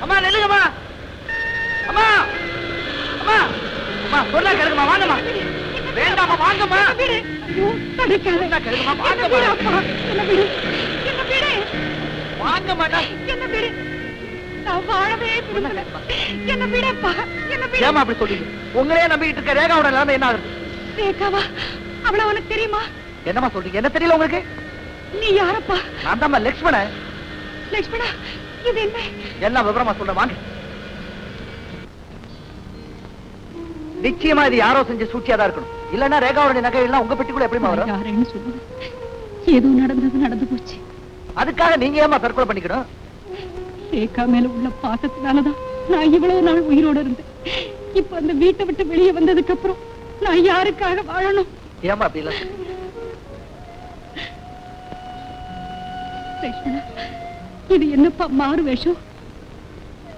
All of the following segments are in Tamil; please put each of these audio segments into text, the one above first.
அம்மா நில்லுங்கம்மா. அம்மா அம்மா அம்மா சொன்னா கேளுங்கம்மா. வாங்கம்மா. வேண்டாம்மா வாங்கம்மா. வாங்க மாட்டா. ஏமா அப்படி சொல்லி உங்களே நம்பிக்கிட்டு இருக்க ரேகாவோட நிலைமை என்ன ஆகுது? ரேகாவா? அவள உனக்கு தெரியுமா? என்னமா சொல்றீங்க? என்ன தெரியல உங்களுக்கு? நீ யாரப்பா? நான் தான் லட்சுமண. லட்சுமணா, இது என்ன? எல்லாம் விவரமா சொல்றேன் வாங்க. நிச்சயமா இது யாரோ செஞ்ச சூழ்ச்சியாதான் இருக்கணும். இல்லன்னா ரேகாவோட நகை எல்லாம் உங்க பெட்டிக்குள்ள எப்படிமா வரும்? யாருன்னு சொல்லுங்க. ஏதோ நடந்தது நடந்து போச்சு. அதுக்காக நீங்க ஏமா தற்கொலை பண்ணிக்கணும்? ரேகா மேல உள்ள பாசத்தினாலதான் நான் இவ்வளவு நாள் உயிரோட இருந்தேன். இப்ப அந்த வீட்டை விட்டு வெளியே வந்ததுக்கு அப்புறம் நான் யாருக்காக வாழணும்? ஏமா அப்படி இல்ல? இது என்னப்பா மாறு வேஷம்?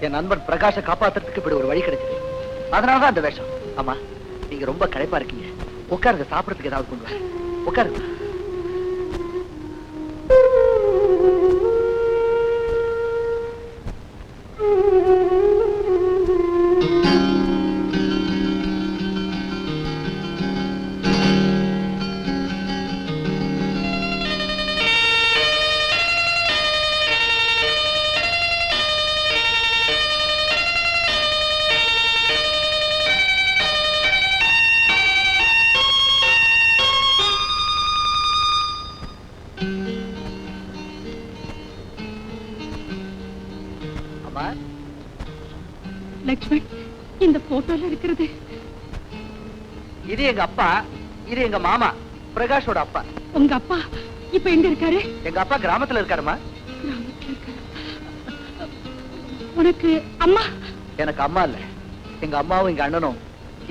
என் நண்பன் பிரகாஷ காப்பாத்துறதுக்கு இப்படி ஒரு வழி கிடைச்சது. அதனாலதான் அந்த வேஷம். ஆமா, நீங்க ரொம்ப களைப்பா இருக்கீங்க. உட்காருங்க, சாப்பிடறதுக்கு ஏதாவது கொண்டு வா. உட்காருங்க. லட்சுமண், இந்த போட்டோல இருக்கிறது இது எங்க அப்பா, இது எங்க மாமா பிரகாஷோட அப்பா. உங்க அப்பா இப்ப எங்க இருக்காரு? எங்க அப்பா கிராமத்துல இருக்காருமா. உனக்கு அம்மா? எனக்கு அம்மா இல்ல. எங்க அம்மாவும் எங்க அண்ணனும்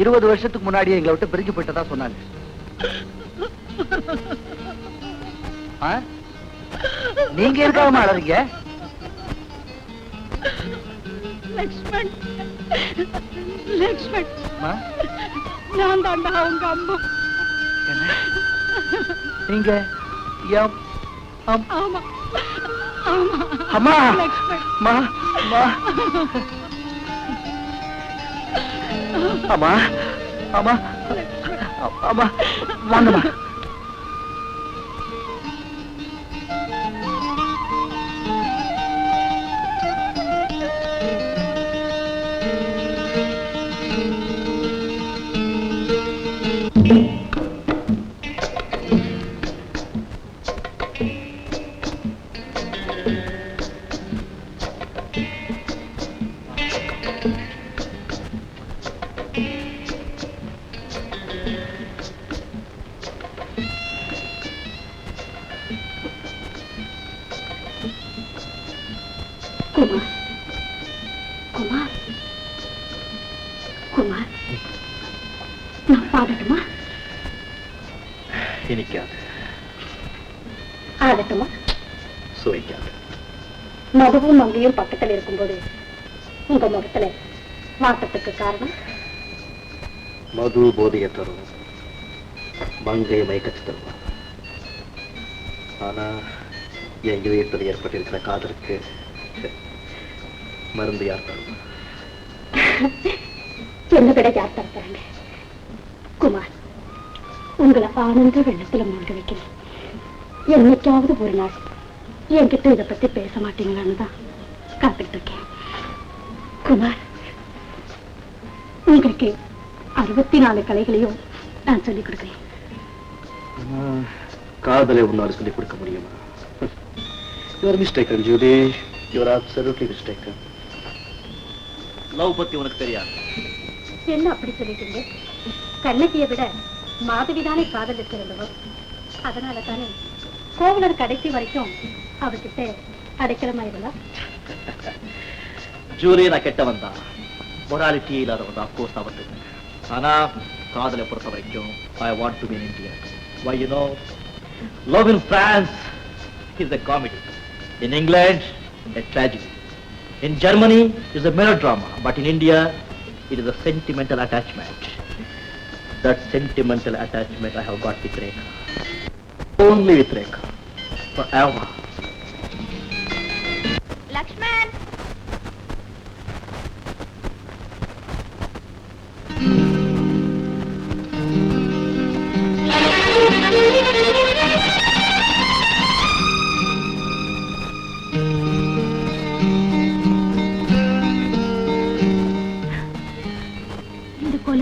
20 வருஷத்துக்கு முன்னாடியே எங்களை விட்டு பிரிஞ்சு போயிட்டதா சொன்னாங்க. நீங்க இருக்காம அழறீங்க? லட்சுமண், லட்சுமண், நான் தாண்டா உங்க அம்மா. நீங்க? ஆமா அம்மா. லட்சுமண், அம்மா அம்மா அம்மா வாங்கம்மா. குமார், குமார், நான் பாடட்டுமா? இனிக்காது. ஆடட்டுமா? சுவைக்காது. மதுவும் மங்கையும் பக்கத்தில் இருக்கும்போது உங்க முகத்துல வாட்டத்துக்கு காரணம்? மது போதைய தரும், மங்கை மயக்கத்து தருவா. ஆனா என் இதயத்தில் ஏற்பட்டிருக்கிற காதலுக்கு மருந்து யார் தருவா? என்ன விட யார் தருத்தாங்க? குமார், உங்களை ஆனந்த வெள்ளத்துல மூழ்க வைக்கிறேன். என்னைக்காவது ஒரு நாள் என்கிட்ட இதை பத்தி பேச மாட்டீங்களான்னு தான் காத்துட்டு இருக்கேன். குமார், உங்களுக்கு 64 கலைகளையும் நான் சொல்லிக் கொடுக்கிறேன். காதலை உன்னால சொல்லிக் கொடுக்க முடியுமா? You are mistaken, Judy. You are absolutely mistaken. Love பத்தி உனக்கு தெரியாது. என்ன அப்படி சொல்லிட்டீங்க? கண்ணகியை விட மாதவிதானே காதல் இருக்கிறவர். அதனால தானே கோவலர் கடைசி வரைக்கும் அவர்கிட்ட அடைக்கலமா இருந்தா. ஜூலி, நான் கெட்டவன் தான், மொராலிட்டி இல்லாதவன் தான். கோர்ஸ் அவர்கிட்ட. ஆனா காதலை பொறுத்த வரைக்கும் I want to be in India. Why, you know, love in France is a comedy. In England, a tragedy. In Germany, is a melodrama. But in India, it is a sentimental attachment. That sentimental attachment I have got with Rekha. Only with Rekha. Forever. Lakshman!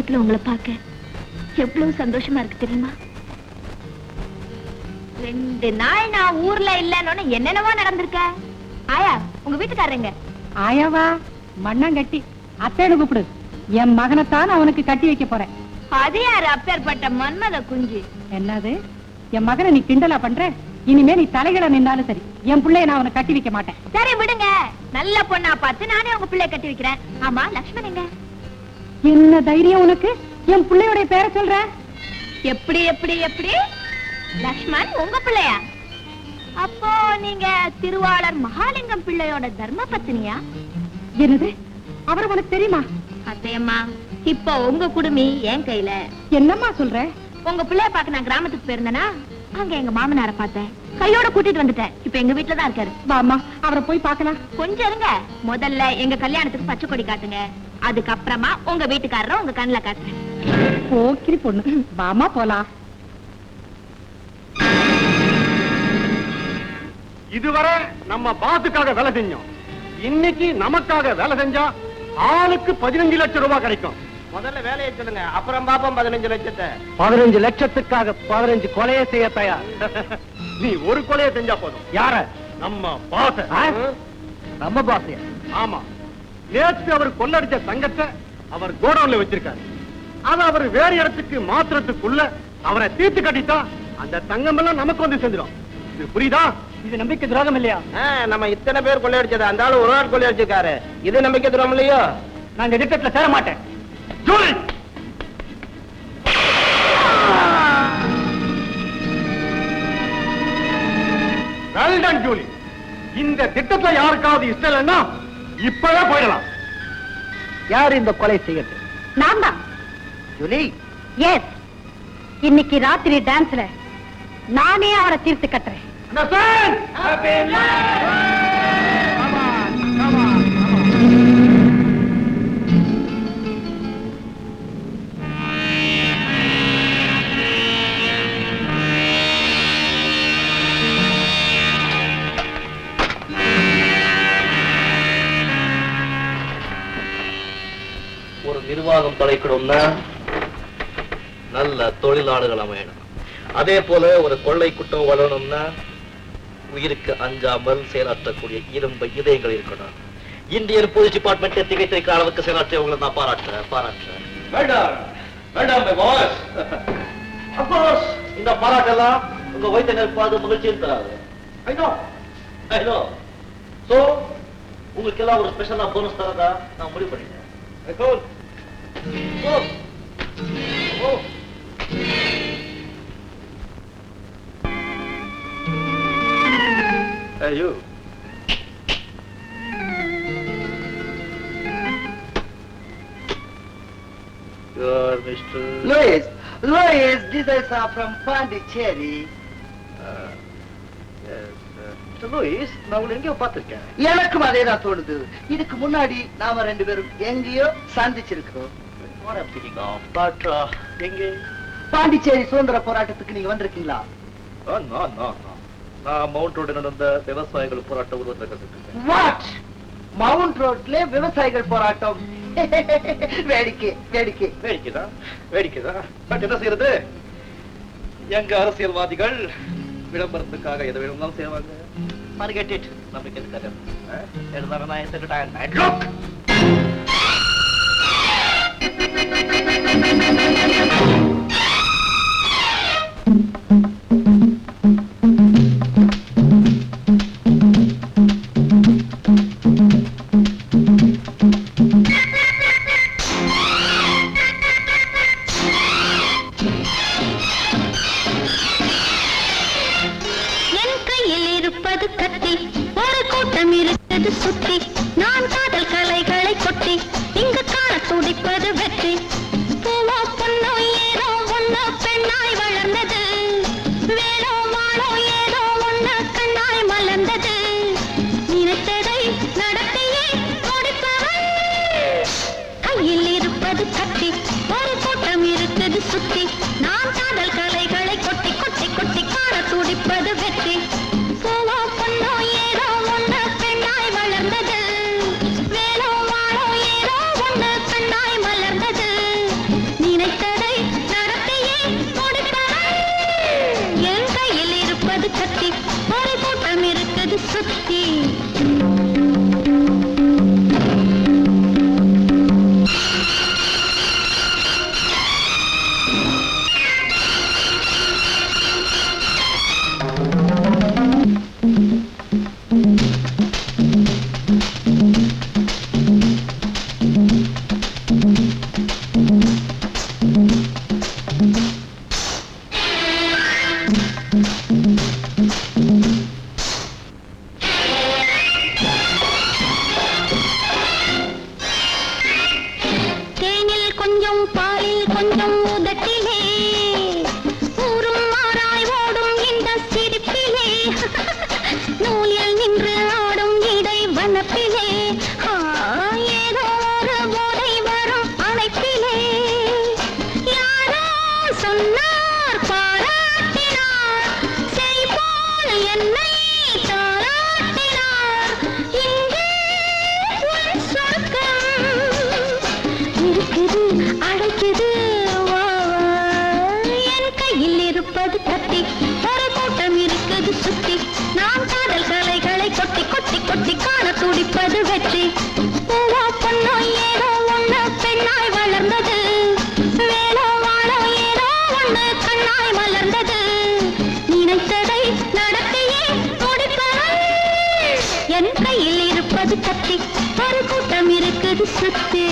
நேரத்துல உங்களை பார்க்க எவ்வளவு சந்தோஷமா இருக்கு தெரியுமா? 2 நாள் நான் ஊர்ல இல்லன்னு என்னென்னவோ நடந்திருக்க. ஆயா, உங்க வீட்டுக்காரங்க? ஆயாவா? மண்ணாங்கட்டி அத்தேன்னு கூப்பிடு. என் மகனைத்தான் அவனுக்கு கட்டி வைக்க போறேன். அது யாரு அப்பேற்பட்ட மன்மத குஞ்சு? என்னது? என் மகனை நீ கிண்டலா பண்ற? இனிமே நீ தலைகளை நின்னாலும் சரி, என் பிள்ளைய நான் அவனை கட்டி வைக்க மாட்டேன். சரி விடுங்க, நல்ல பொண்ணா பார்த்து நானே உங்க பிள்ளைய கட்டி வைக்கிறேன். ஆமா, லக்ஷ்மண் எங்க? என்ன தைரியம் உனக்கு என் பிள்ளையோட பேரை சொல்ற? எப்படி எப்படி எப்படி? லக்ஷ்மண் உங்க பிள்ளையா? அப்போ நீங்க திருவாளர் மகாலிங்கம் பிள்ளையோட தர்ம பத்தினியா? என்னது? அவர் உனக்கு தெரியுமா? அத்தையம்மா, இப்போ உங்க குடுமி என் கையில. என்னம்மா சொல்ற? உங்க பிள்ளைய பார்க்க நான் கிராமத்துக்கு போயிருந்தேனா, அங்க எங்க மாமனார பார்த்தேன். கையோட கூட்டிட்டு வந்துட்டேன். இப்ப எங்க வீட்டுல தான் இருக்காரு. வாமா, அவரை போய் பார்க்கலாம். கொஞ்சம் இருங்க. முதல்ல எங்க கல்யாணத்துக்கு பச்சை கொடி காட்டுங்க. அதுக்கப்புறமா உங்க வீட்டுக்காரரை உங்க கண்ணுல காட்டுறேன். போக்கிரி பொண்ணு, வாமா போலாம். இதுவரை நம்ம பாத்துக்காக வேலை செஞ்சோம். இன்னைக்கு நமக்காக வேலை செஞ்சா ஆளுக்கு 15 லட்சம் ரூபாய் கிடைக்கும். முதல்ல வேலையை சொல்லுங்க, அப்புறம் பாப்போம் 15 லட்சத்தை. 15 லட்சத்துக்காக 15 கொலையை செய்ய தயார். நீ ஒரு கொலையை செஞ்சா போதும். யார? நம்ம பாச. நம்ம பாசியா? ஆமா, நேற்று அவர் கொள்ளடிச்ச தங்கத்தை அவர் கோடவுன்ல வச்சிருக்காரு. அத அவர் வேற இடத்துக்கு மாத்திரத்துக்குள்ள அவரை தீர்த்து கட்டிட்டா அந்த தங்கம் எல்லாம் நமக்கு வந்து செஞ்சிடும். இது புரியுதா? இது நம்பிக்கை துரோகம் இல்லையா? நம்ம இத்தனை பேர் கொள்ளையடிச்சது, அந்த ஆளு ஒரு ஆள் கொள்ளையடிச்சிருக்காரு. இது நம்பிக்கை துரோகம் இல்லையோ? நான் இந்த திட்டத்துல சேர மாட்டேன். Julie, well done Julie. இந்த திட்டத்துல யாருக்காவது இஷ்டம் இல்லைன்னா இப்பவே போயிடலாம். யார் இந்த கொலை செய்யட்டும்? நான் தான். ஜூலி, எஸ், இன்னைக்கு ராத்திரி டான்ஸ்ல நானே அவரை தீர்த்து கட்டுறேன். Understand? Happy life! Come on, come on, come on. ஒரு நிர்வாகம் தலைக்கணும்னா நல்ல தொழிலாளர்கள் அமையணும். அதே போல ஒரு கொள்ளை குற்றம் வளரணும்னா உயிருக்கு அஞ்சாமல் செயலாற்றக்கூடிய இரும்பு இதயங்கள் இருக்கணும். இந்தியன் போலீஸ் டிபார்ட்மெண்ட் திகைத்திருக்கிற அளவுக்கு செயலாற்றியவங்களை நான் பாராட்டுறேன். இந்த பாராட்டெல்லாம் உங்க வயிற்று நிற்பாது மகிழ்ச்சியும் தராது. உங்களுக்கு எல்லாம் ஒரு ஸ்பெஷலா போனஸ் தரதா நான் முடிவு பண்ணிட்டேன். Hey, you. You are Mr. Louis, this is from Pondicherry. Yes, Mr. Louis, நான் உங்களை எங்கேயோ பார்த்திருக்கேன். எனக்கும் அதே தான் தோணுது. இதுக்கு முன்னாடி நாம 2 பேரும் எங்கேயோ சந்திச்சிருக்கிறோம். What I'm thinking of, but எங்கே? பாண்டிச்சேரி சுதந்திர போராட்டத்துக்கு நீங்க வந்திருக்கீங்களா? No. நான் மவுண்ட் ரோடு நடந்த விவசாயிகள் போராட்ட உருவத்தில் கற்றுக்கிட்டேன். வாட்? மவுண்ட் ரோட்ல விவசாயிகள் போராட்டம்? வேடிக்கை. வேடிக்கைதான். பட் என்ன செய்யறது? எங்க அரசியல்வாதிகள் விளம்பரத்துக்காக எதை வேணும்னாலும் செய்வாங்க. Forget it. நம்பிக்கை இருக்காது. இருந்தாலும் நான் எடுத்துக்கிட்டேன். Look! துடிப்பது வெற்றி. பூவா பொண்ணோ ஏதோ ஒண்ணு பெண்ணாய் வளர்ந்தது, வேலோ வாழோ ஏதோ ஒண்ணு கண்ணாய் மலர்ந்தது. நினைத்ததை நடத்தியே முடிப்பவள் என் கையில் இருப்பது கத்தி, ஒரு கூட்டம் இருக்குது சுத்தி.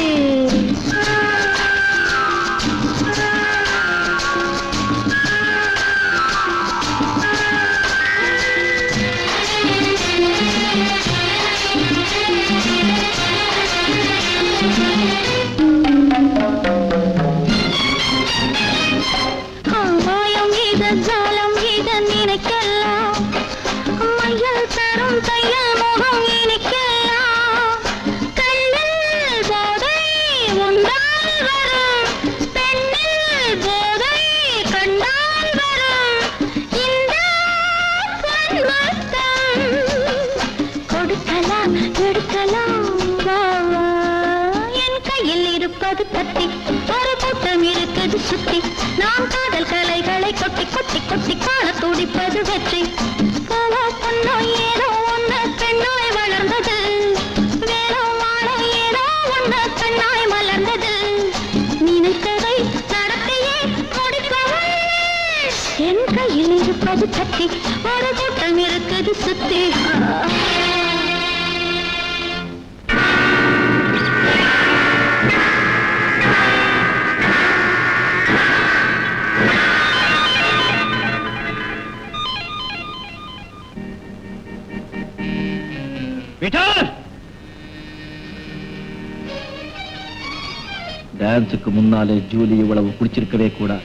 மாயம் இது ஜாலம் இது நினைக்கலாம், மையல் தரும் தையல் முகம் இனிக்கலாம். கண்ணில் போதை உண்டால் வரும், பெண்ணில் போதை கண்டால் வரும். இந்த பொன்மத்தம் கொடுக்கலாம் எடுக்கலாம், வா வா. என் கையில் இருப்பது கத்தி, ஒரு கூட்டம் இருக்குது சுத்தி. நாம் காதல் கலைகளை கொட்டி கொட்டி கொட்டி காண துடிப்பது வெற்றி. பூவோ பொண்ணோ ஏதோ ஒண்ணு பெண்ணாய் வளர்ந்தது, வேலோ வாழோ ஏதோ ஒண்ணு பெண்ணாய் மலர்ந்தது. நினைத்ததை நடத்தியே முடிப்பவள் என் கையில் இருப்பது கத்தி, ஒரு கூட்டம் இருக்குது சுத்தி. டான்ஸுக்கு முன்னாலே ஜூலி இவ்வளவு குடிச்சிருக்கவே கூடாது.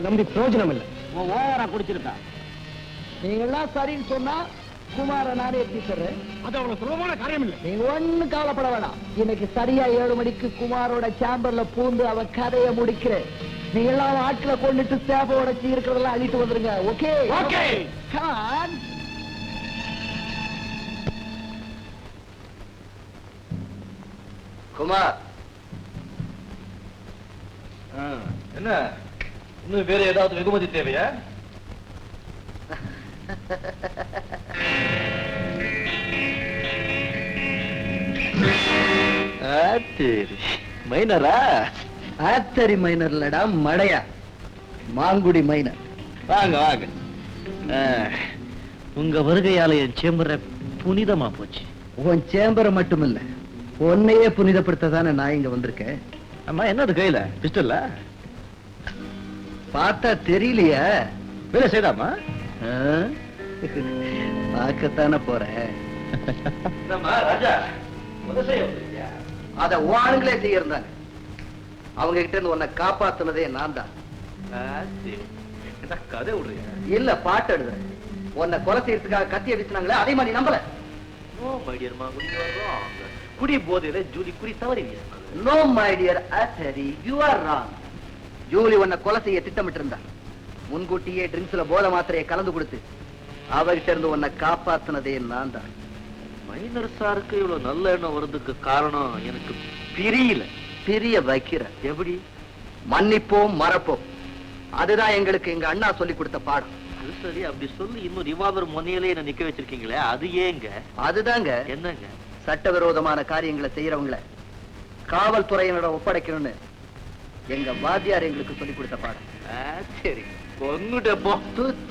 நம்பி பிரயோஜனம் இல்லை. ஓவரா குடிச்சிருக்கா. நீங்க எல்லாம் சரின்னு சொன்னா குமார நானே எத்திடுறேன். அது அவ்வளவு சுலபமான காரியம் இல்லை. நீங்க ஒண்ணும் கவலைப்பட வேணாம். இன்னைக்கு சரியா 7 மணிக்கு குமாரோட சேம்பர்ல பூந்து அவ கதையை முடிக்கிறேன். நீங்க எல்லாம் ஆட்களை கொண்டுட்டு சேப்ப உடைச்சு இருக்கிறதெல்லாம் அழிட்டு வந்துருங்க. Okay okay. குமார், என்ன இன்னும் வேற ஏதாவது வெகுமதி தேவையா? மைனரா? ஆத்தரி மைனர் இல்லடா, மடையா, மாங்குடி மைனர். வாங்க வாங்க. உங்க வருகையால என் சேம்பர புனிதமா போச்சு. உன் சேம்பரை மட்டுமில்ல, உன்னையே புனிதப்படுத்ததானே நான் இங்க வந்திருக்கேன். அம்மா என்னது கையில பிஸ்டல்ல? பார்த்தா தெரியலையா? வேலை செய்தாமா? பார்க்கத்தானே போறேன். ராஜா அத ஆளுங்களே செய்யறாங்க. அவங்க கிட்ட இருந்து உன்னை காப்பாத்துனதே நான் தான். கதை விடுறீங்க? இல்ல, பாட்டு எழுதுறேன். உன்னை கொலை செய்யறதுக்காக கத்தி அடிச்சுனாங்களே, அதே மாதிரி நம்பல. குடி போதையில ஜூலி குறி தவறி. No my dear Audrey, you are wrong. Julie உன்னை கொலை செய்ய திட்டமிட்டு இருந்தா. முன்கூட்டியே ட்ரிங்க்ஸ்ல போதை மாத்திரையை கலந்து கொடுத்து அவர்கிட்ட இருந்து உன்னை காப்பாத்துனதே நான் தான். மைனர் சாருக்கு இவ்வளவு நல்ல எண்ணம் வர்றதுக்கு காரணம் எனக்கு பிரியல. பிரிய வைக்கிற எப்படி? மன்னிப்போம் மறப்போம், அதுதான் எங்களுக்கு எங்க அண்ணா சொல்லி கொடுத்த பாடம். அது சரி, அப்படி சொல்லி இன்னும் ரிவால்வர் முனையிலே என்ன நிக்க வச்சிருக்கீங்களே, அது ஏங்க? அதுதாங்க, என்னங்க? சட்டவிரோதமான காரியங்களை செய்யறவங்கள காவல்துறையினோட ஒப்படைக்கணும்னு எங்க வாத்தியார் எங்களுக்கு சொல்லி கொடுத்த பாடம். சரி, பொண்ணுட்ட போ.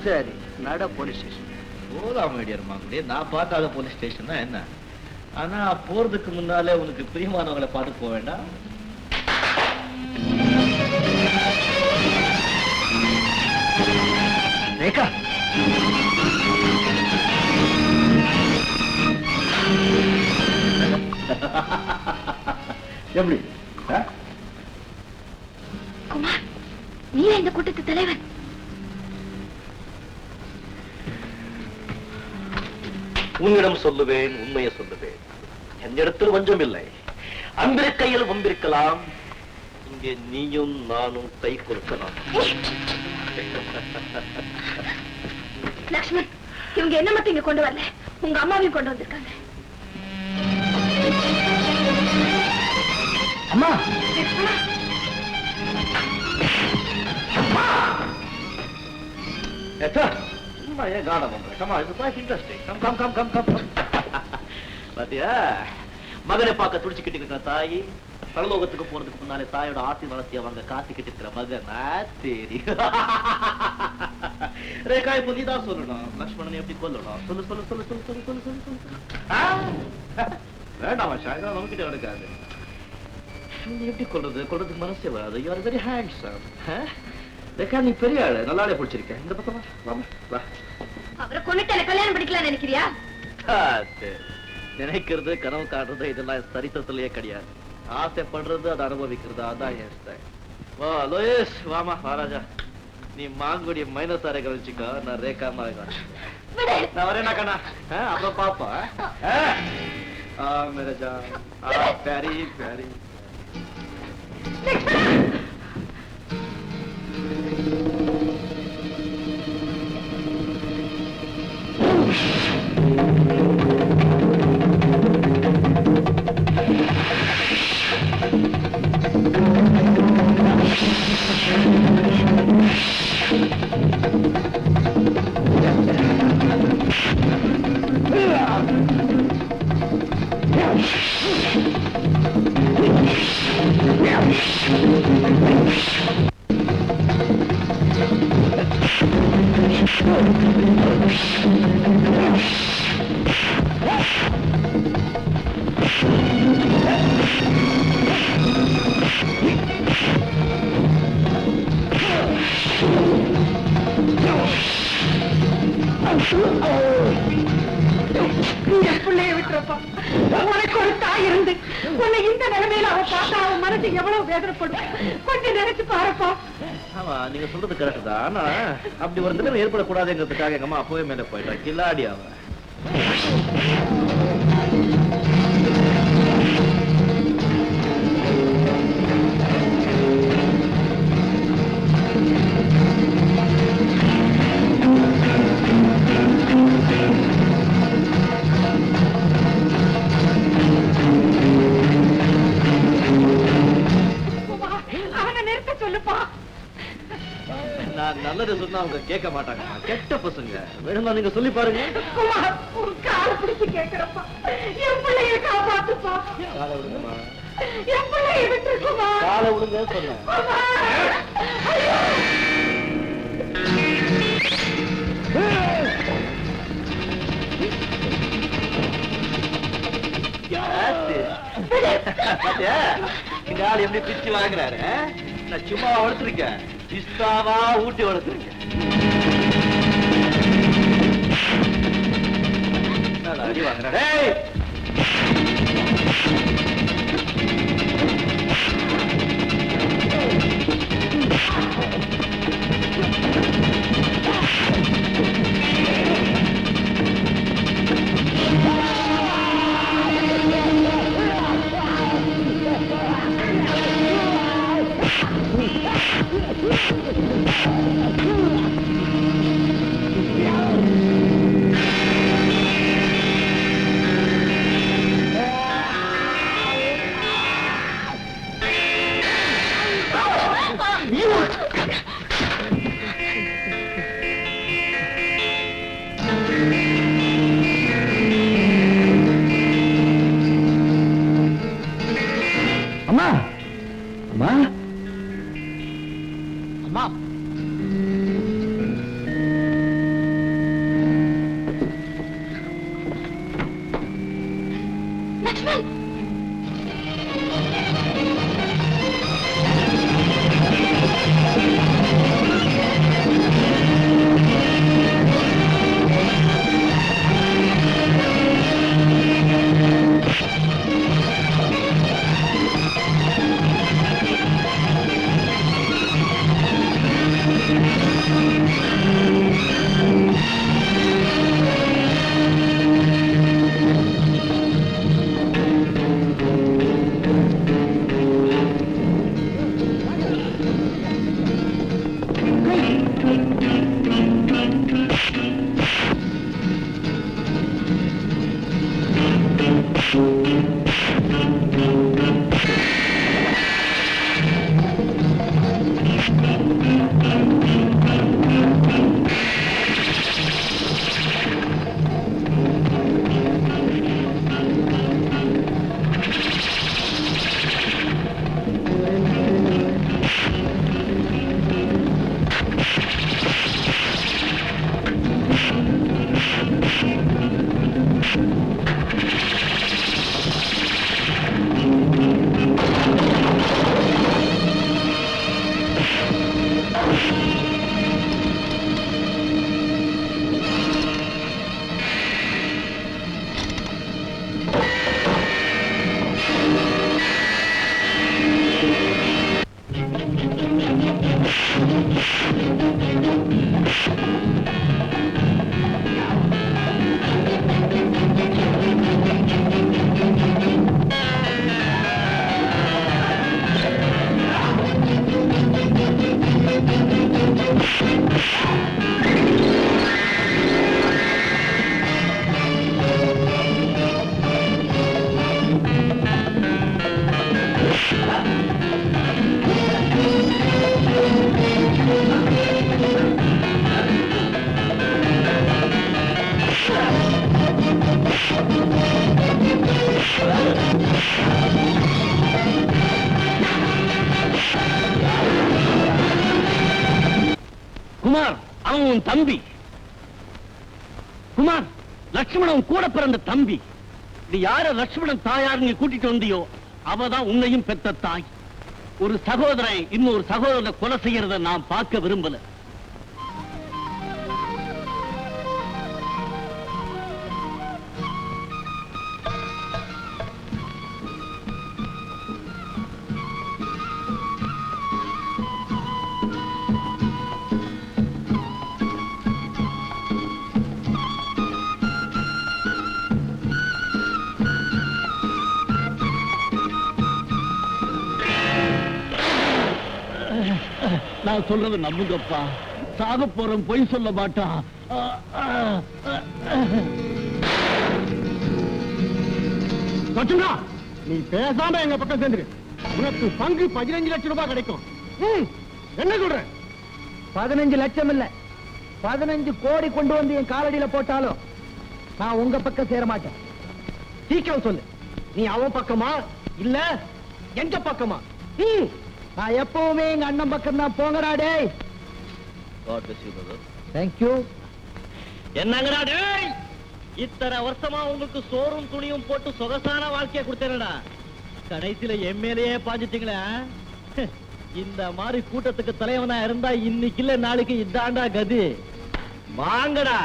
சரி, நட போலீஸ் ஸ்டேஷன் போலாம். நான் பார்க்காத போலீஸ் ஸ்டேஷன் தான் என்ன. ஆனா போறதுக்கு முன்னாலே உனக்கு பிரியமானவங்களை பார்த்து போக வேண்டாம்? ரேகா, எப்படி? குமார், நீ இந்த கூட்டத்து தலைவன். சொல்லுவேன், உண்மையை சொல்லுவேன். என்னிடத்தில் வஞ்சம் இல்லை. அன்பிற்கையில் வம்பிருக்கலாம். இங்கே நீயும் நானும் கை கொடுக்கலாம். லக்ஷ்மண், இவங்க என்ன மட்டும் இங்க கொண்டு வரல, உங்க அம்மாவையும் கொண்டு வந்திருக்காங்க. அம்மா, சும்மா ஏன் காடம் பண்ற? Come on, it's quite interesting. Come. பாத்தியா, மகனை பார்க்க துடிச்சுக்கிட்டு இருக்கிற தாய், பரலோகத்துக்கு போறதுக்கு முன்னாலே தாயோட ஆத்தி வளர்த்தி அவங்க காத்துக்கிட்டு இருக்கிற மகனா சரி. ரேகா, இப்ப நீதான் சொல்லணும், லக்ஷ்மணனை எப்படி கொல்லணும்? சொல்லு. வேண்டாமா ஷாகரா, நமக்கிட்ட நடக்காது. நீ எப்படி கொல்றதுக்கு மனசே வராது. You are very handsome. Rekha, நீ பெரிய ஆளு, நல்லாலே பிடிச்சிருக்க. இந்த பக்கமா வா. அவரை கொண்டுட்டு எனக்கு கல்யாணம் படிக்கலாம் நினைக்கிறியா? நினைக்கிறது, கனவு காட்டுறது இதெல்லாம் சரித்திரத்திலேயே கிடையாது. ஆசைப்படுறது, அதை அனுபவிக்கிறது, அதான் என் ஸ்டைல். வா லோயேஷ், வாமா வாராஜா. நீ மாங்குடிய மைனஸாரை கழிச்சுக்கோ, நான் ரேகா மாதிரி கழிச்சுக்கோ. நான் வரேன் கண்ணா, அப்புறம் பாப்பா. मेरा जान, प्यारी प्यारी. பிள்ளைய விட்டுறப்பா, உனக்கு ஒரு தாய் இருந்து உன்னை இந்த நிலைமையில அவ பார்த்தா அவன் மனசு எவ்வளவு வேதனைப்படும். கொஞ்சம் நினைச்சு பாருப்பா. ஆமா, நீங்க சொல்றது கரெக்ட் தான். ஆனா அப்படி ஒரு நிலைமை ஏற்படக்கூடாதுங்கிறதுக்காக எங்க அம்மா அப்பவே மேல போயிட்டா. கில்லாடி அவ. நான் நல்லது சொன்னா அவங்க கேட்க மாட்டாங்க. கெட்ட பசங்க. வேணுமா நீங்க சொல்லி பாருங்க. குமார், உன் காலை பிடிச்சு கேட்கிறப்பா, என் பிள்ளைய காப்பாத்துப்பா. காலை விடுங்கம்மா. என் பிள்ளைய விட்டுருக்குமா? காலை விடுங்க சொன்னேன். எங்க ஆள் எப்படி பிச்சு வாங்குறாரு. நான் சும்மா வளர்த்துருக்கேன், இஷ்டாவா ஊட்டி வளர்த்துருக்கேன். அடி வாங்குறேன். அம்மா அம்மா அம்மா, லக்ஷ்மண், குமார், அவன் உன் தம்பி. குமார், லட்சுமணன் கூட பிறந்த தம்பி. இது யார லட்சுமணன் தாயார் நீ கூட்டிட்டு வந்தியோ அவதான் உன்னையும் பெத்த தாய். ஒரு சகோதரன் இன்னொரு சகோதரனை கொலை செய்யறத நான் பார்க்க விரும்பல. நான் சொல்றது நம்புங்கப்பா. சாக போறோம், பொய் சொல்ல மாட்டான். நீ பேசாம எங்க பக்கம் சேர்ந்துரு. உனக்கு பங்கு 15 லட்சம் ரூபாய் கிடைக்கும். என்ன சொல்ற? 15 லட்சம் இல்ல, 15 கோடி கொண்டு வந்து என் காலடியில போட்டாலும் நான் உங்க பக்கம் சேர மாட்டேன். சீக்கிரம் சொல்லு, நீ அவன் பக்கமா இல்ல எங்க பக்கமா? நான் எப்பவுமே எங்க அண்ணன் பக்கம் தான். போங்கடா டேய். தேங்க்யூ. என்னங்கடா டேய், இத்தனை வருஷமா உங்களுக்கு சோறும் துணியும் போட்டு சொகசான வாழ்க்கைய கொடுத்தேனடா, கடைசியில எம்எல்ஏ பாஞ்சிட்டீங்களே. இந்த மாதிரி கூட்டத்துக்கு தலைவனா இருந்தா இன்னைக்கு இல்ல நாளைக்கு இதாண்டா கதி. வாங்கடா.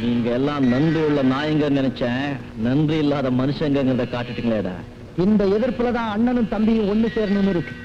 நீங்க எல்லாம் நன்றி உள்ள நாயங்க நினைச்சேன், நன்றி இல்லாத மனுஷங்கிறத காட்டுட்டீங்களேடா. இந்த எதிர்ப்புலதான் அண்ணனும் தம்பியும் ஒண்ணு சேரணும்னு இருக்கு.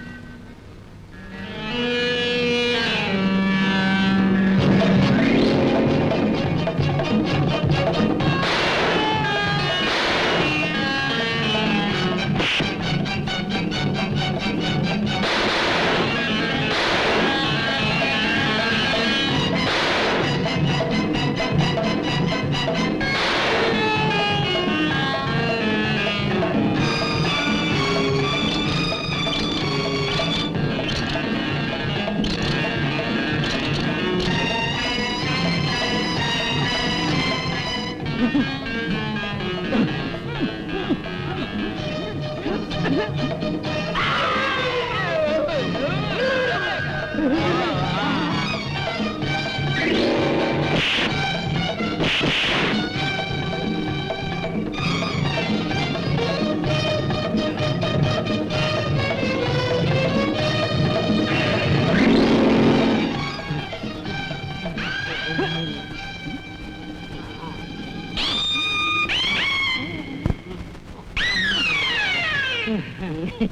நீ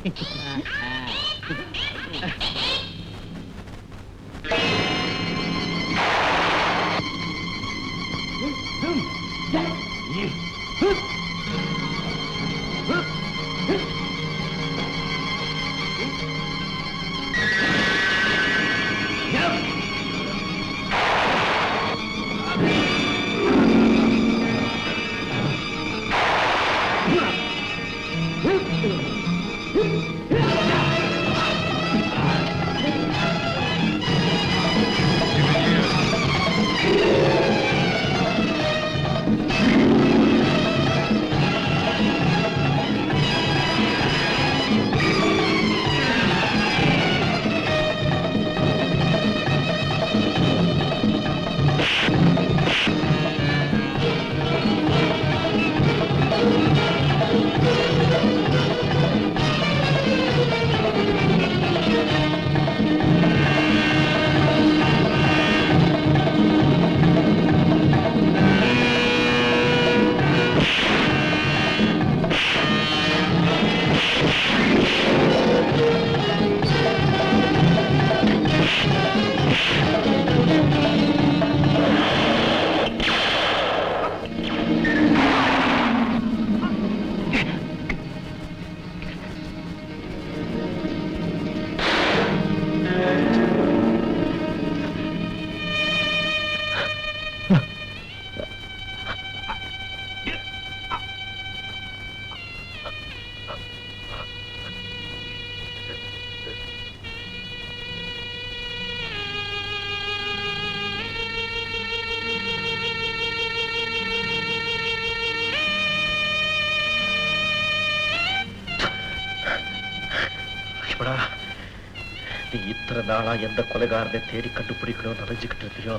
இத்தனை நாளா எந்த கொலைகாரனை தேடி கண்டுபிடிக்கணும்னு நினைச்சுக்கிட்டு இருந்தியோ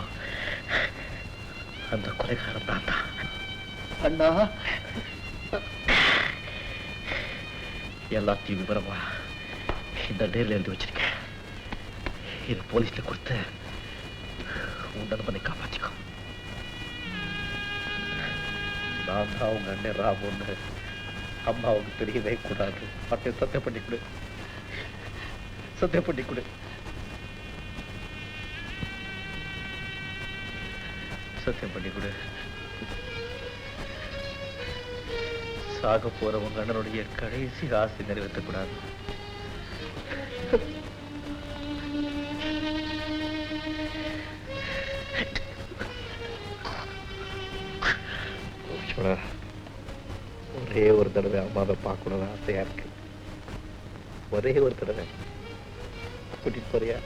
அந்த கொலைகாரன் தான் தான். அண்ணா, எல்லாத்தையும் விவரமா இந்த நேரில் எழுதி வச்சிருக்கேன். இது போலீஸ்ல கொடுத்து உன் நண்பனை காப்பாத்திக்கோ. நான் தான் உங்க அண்ணன் ராமுன்னு அம்மாவுக்கு தெரியவே கூடாது. அப்படி சத்தியம் பண்ணி கொடு, சத்தியம் பண்ணி கொடு, சத்தியம் பண்ணி கொடு. சாக போற உங்க அண்ணனுடைய கடைசி ஆசை நிறைவேற்றக்கூடாது. ஒரே ஒரு தடவை அம்மாவை பார்க்கணும்னு ஆசையா இருக்கு. ஒரே ஒரு தடவை கூட்டிட்டு போறியா?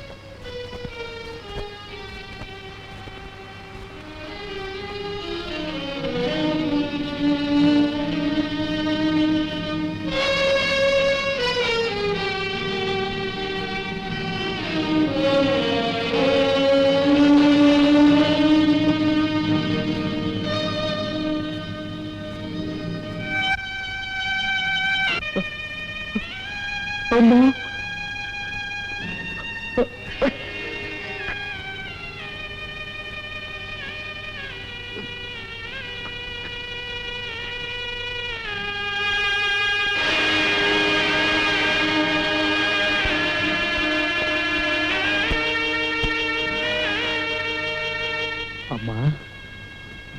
அம்மா,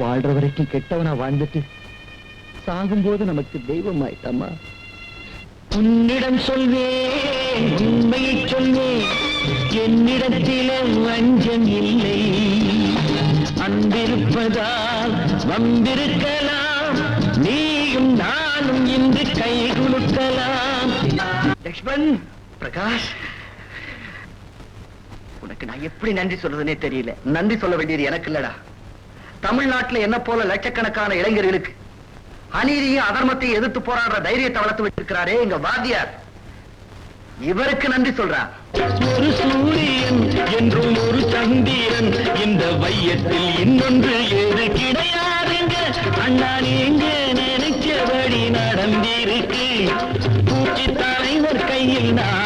வாழ்ற வரைக்கும் கெட்டவனா வாழ்ந்துட்டு சாகும்போது நமக்கு தெய்வம் ஆயிட்டம்மா. உன்னிடம் சொல்வேன், உண்மையை சொல்வேன், என்னிடத்திலே வஞ்சம் இல்லை. அன்பிருப்பதால் வந்திருக்கலாம், நீயும் நானும் இன்று கை குலுக்கலாம். லக்ஷ்மண், பிரகாஷ், உனக்கு நான் எப்படி நன்றி சொல்றதுன்னே தெரியல. நன்றி சொல்ல வேண்டியது எனக்கு இல்லடா, தமிழ்நாட்டுல என்ன போல லட்சக்கணக்கான இளைஞர்களுக்கு அநீதியும் அதர்மத்தையும் எதிர்த்து போராடுற தைரியத்தை வளர்த்து வச்சிருக்கிறாரே எங்க வாத்தியார், இவருக்கு நன்றி சொல்றான். ஒரு சூரியன் என்றும் ஒரு சந்திரன் இந்த வையத்தில் இன்னொன்று ஏது கிடையாதுங்க. அண்ணா நீங்க நினைச்சபடி நடந்திருக்கு. பூச்சி தலைவர் கையில் நான்